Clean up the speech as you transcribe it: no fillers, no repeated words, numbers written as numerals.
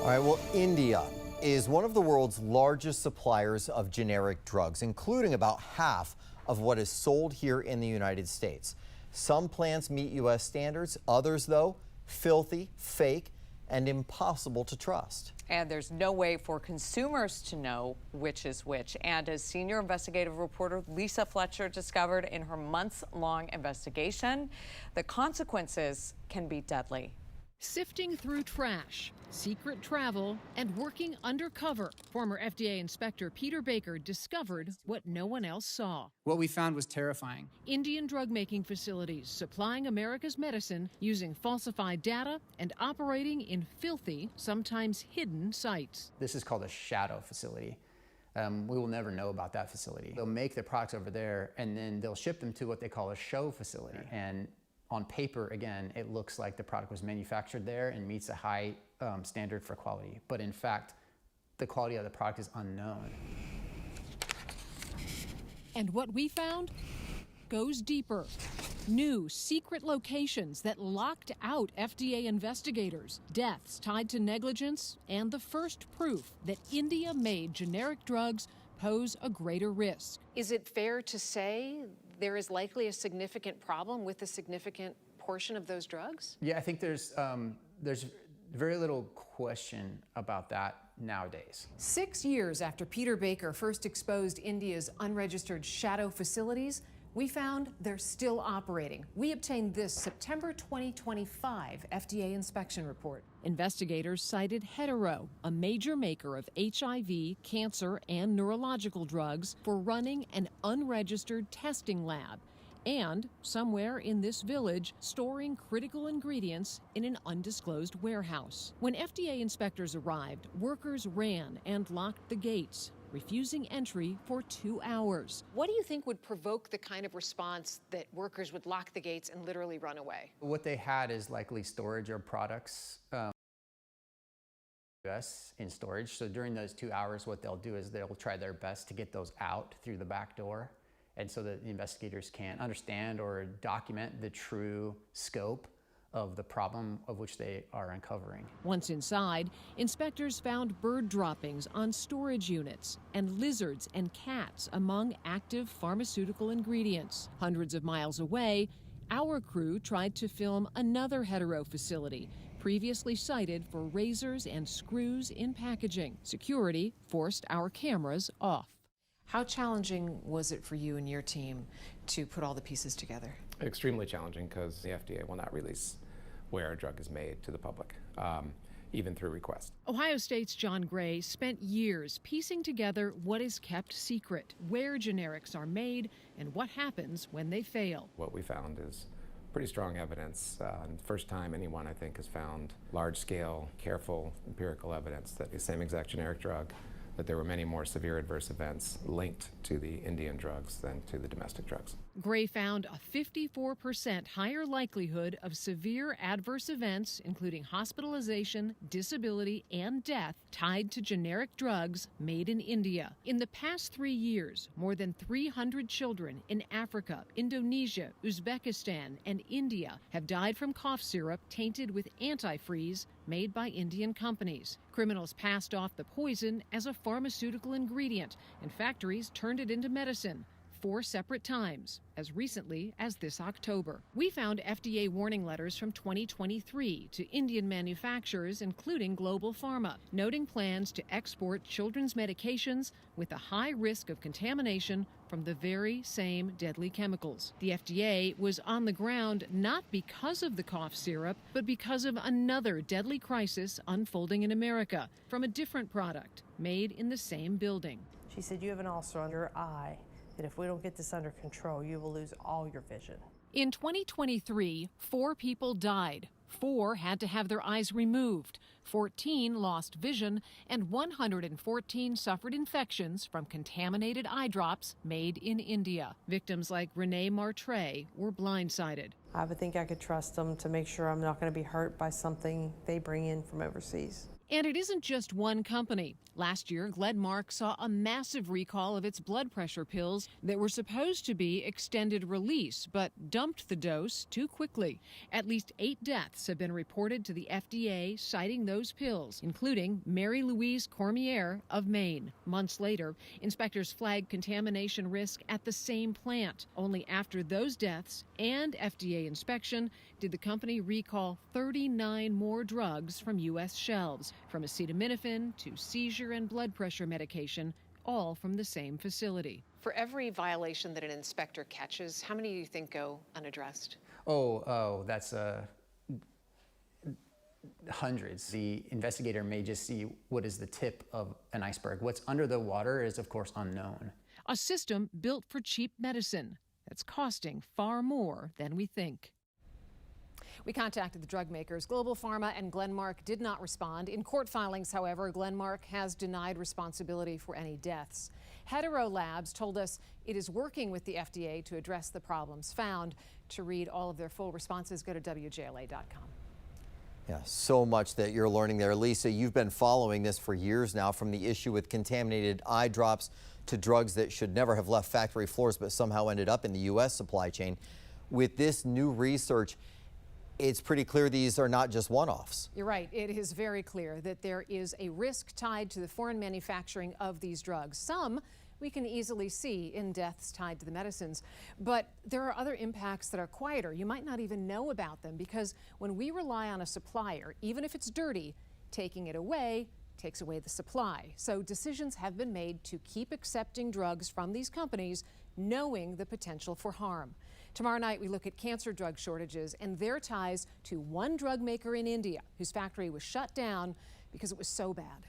All right, well, India is one of the world's largest suppliers of generic drugs, including about half of what is sold here in the United States. Some plants meet U.S. standards, others, though, filthy, fake, and impossible to trust. And there's no way for consumers to know which is which. And as senior investigative reporter Lisa Fletcher discovered in her months-long investigation, the consequences can be deadly. Sifting through trash, secret travel, and working undercover, former FDA Inspector Peter Baker discovered what no one else saw. What we found was terrifying. Indian drug-making facilities supplying America's medicine using falsified data and operating in filthy, sometimes hidden sites. This is called a shadow facility. We will never know about that facility. They'll make their products over there, and then they'll ship them to what they call a show facility. And on paper, again, it looks like the product was manufactured there and meets a high standard for quality. But in fact, the quality of the product is unknown. And what we found goes deeper. New secret locations that locked out FDA investigators, deaths tied to negligence, and the first proof that India-made generic drugs pose a greater risk. Is it fair to say there is likely a significant problem with a significant portion of those drugs? Yeah, I think there's very little question about that nowadays. 6 years after Peter Baker first exposed India's unregistered shadow facilities, we found they're still operating. We obtained this September 2025 FDA inspection report. Investigators cited Hetero, a major maker of HIV, cancer, and neurological drugs, for running an unregistered testing lab, and somewhere in this village, storing critical ingredients in an undisclosed warehouse. When FDA inspectors arrived, workers ran and locked the gates, refusing entry for 2 hours. What do you think would provoke the kind of response that workers would lock the gates and literally run away? What they had is likely storage of products in storage. So during those 2 hours, what they'll do is they'll try their best to get those out through the back door, and so that the investigators can understand or document the true scope of the problem of which they are uncovering. Once inside, inspectors found bird droppings on storage units and lizards and cats among active pharmaceutical ingredients. Hundreds of miles away, our crew tried to film another Hetero facility, previously cited for razors and screws in packaging. Security forced our cameras off. How challenging was it for you and your team to put all the pieces together? Extremely challenging, because the FDA will not release where a drug is made to the public, even through request. Ohio State's John Gray spent years piecing together what is kept secret, where generics are made, and what happens when they fail. What we found is pretty strong evidence. First time anyone, I think, has found large-scale, careful, empirical evidence that the same exact generic drug, that there were many more severe adverse events linked to the Indian drugs than to the domestic drugs. Gray found a 54% higher likelihood of severe adverse events, including hospitalization, disability, and death, tied to generic drugs made in India. In the past 3 years, more than 300 children in Africa, Indonesia, Uzbekistan, and India have died from cough syrup tainted with antifreeze made by Indian companies. Criminals passed off the poison as a pharmaceutical ingredient, and factories turned it into medicine 4 separate times, as recently as this October. We found FDA warning letters from 2023 to Indian manufacturers, including Global Pharma, noting plans to export children's medications with a high risk of contamination from the very same deadly chemicals. The FDA was on the ground not because of the cough syrup, but because of another deadly crisis unfolding in America from a different product made in the same building. She said, "You have an ulcer on your eye, and if we don't get this under control, you will lose all your vision." In 2023, 4 people died. 4 had to have their eyes removed. 14 lost vision, and 114 suffered infections from contaminated eye drops made in India. Victims like Renee Martre were blindsided. I would think I could trust them to make sure I'm not going to be hurt by something they bring in from overseas. And it isn't just one company. Last year, Glenmark saw a massive recall of its blood pressure pills that were supposed to be extended release, but dumped the dose too quickly. At least 8 deaths have been reported to the FDA citing those pills, including Mary Louise Cormier of Maine. Months later, inspectors flagged contamination risk at the same plant. Only after those deaths and FDA inspection did the company recall 39 more drugs from U.S. shelves, from acetaminophen to seizure and blood pressure medication, all from the same facility. For every violation that an inspector catches, how many do you think go unaddressed? That's hundreds. The investigator may just see what is the tip of an iceberg. What's under the water is, of course, unknown. A system built for cheap medicine that's costing far more than we think. We contacted the drug makers. Global Pharma and Glenmark did not respond. In court filings, however, Glenmark has denied responsibility for any deaths. Hetero Labs told us it is working with the FDA to address the problems found. To read all of their full responses, go to WJLA.com. Yeah, so much that you're learning there. Lisa, you've been following this for years now, from the issue with contaminated eye drops to drugs that should never have left factory floors but somehow ended up in the U.S. supply chain. With this new research, it's pretty clear these are not just one-offs. You're right. It is very clear that there is a risk tied to the foreign manufacturing of these drugs. Some we can easily see in deaths tied to the medicines, but there are other impacts that are quieter. You might not even know about them, because when we rely on a supplier, even if it's dirty, taking it away takes away the supply. So decisions have been made to keep accepting drugs from these companies, knowing the potential for harm. Tomorrow night, we look at cancer drug shortages and their ties to one drug maker in India whose factory was shut down because it was so bad.